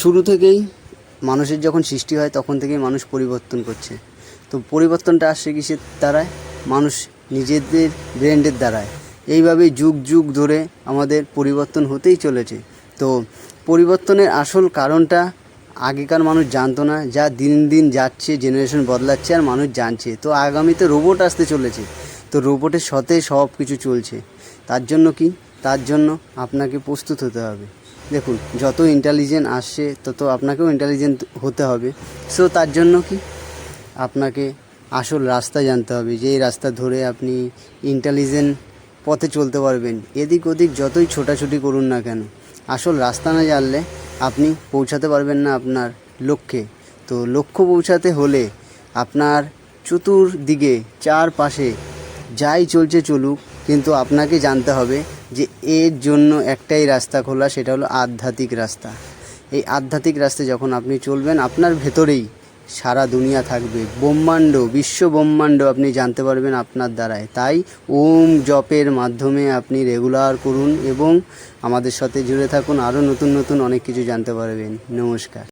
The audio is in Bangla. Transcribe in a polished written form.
শুরু থেকেই মানুষের যখন সৃষ্টি হয় তখন থেকেই মানুষ পরিবর্তন করছে। তো পরিবর্তনটা আসছে কিসের দ্বারায়? মানুষ নিজেদের ব্রেনের দ্বারায়। এইভাবেই যুগ যুগ ধরে আমাদের পরিবর্তন হতেই চলেছে। তো পরিবর্তনের আসল কারণটা আগেকার মানুষ জানতো না, যা দিন দিন যাচ্ছে, জেনারেশন বদলাচ্ছে আর মানুষ জানছে। তো আগামীতে রোবট আসতে চলেছে, তো রোবটের সাথে সব কিছু চলছে। তার জন্য কি? তার জন্য আপনাকে প্রস্তুত হতে হবে। দেখুন, যত ইন্টেলিজেন্ট আসছে তত আপনাকেও ইন্টেলিজেন্ট হতে হবে। সো তার জন্য কি? আপনাকে আসল রাস্তা জানতে হবে, যে এই রাস্তা ধরে আপনি ইন্টেলিজেন্ট পথে চলতে পারবেন। এদিক ওদিক যতই ছোটাছুটি করুন না কেন, আসল রাস্তা না জানলে আপনি পৌঁছাতে পারবেন না আপনার লক্ষ্যে। তো লক্ষ্য পৌঁছাতে হলে আপনার চতুর্দিকে চারপাশে যাই চলছে চলুক, কিন্তু আপনাকে জানতে হবে যে এর জন্য একটাই রাস্তা খোলা, সেটা হলো আধ্যাত্মিক রাস্তা। এই আধ্যাত্মিক রাস্তায় যখন আপনি চলবেন, আপনার ভেতরেই সারা দুনিয়া থাকবে, ব্রহ্মাণ্ড, বিশ্ব ব্রহ্মাণ্ড আপনি জানতে পারবেন আপনার দ্বারায়। তাই ওম জপের মাধ্যমে আপনি রেগুলার করুন এবং আমাদের সাথে জুড়ে থাকুন, আরও নতুন নতুন অনেক কিছু জানতে পারবেন। নমস্কার।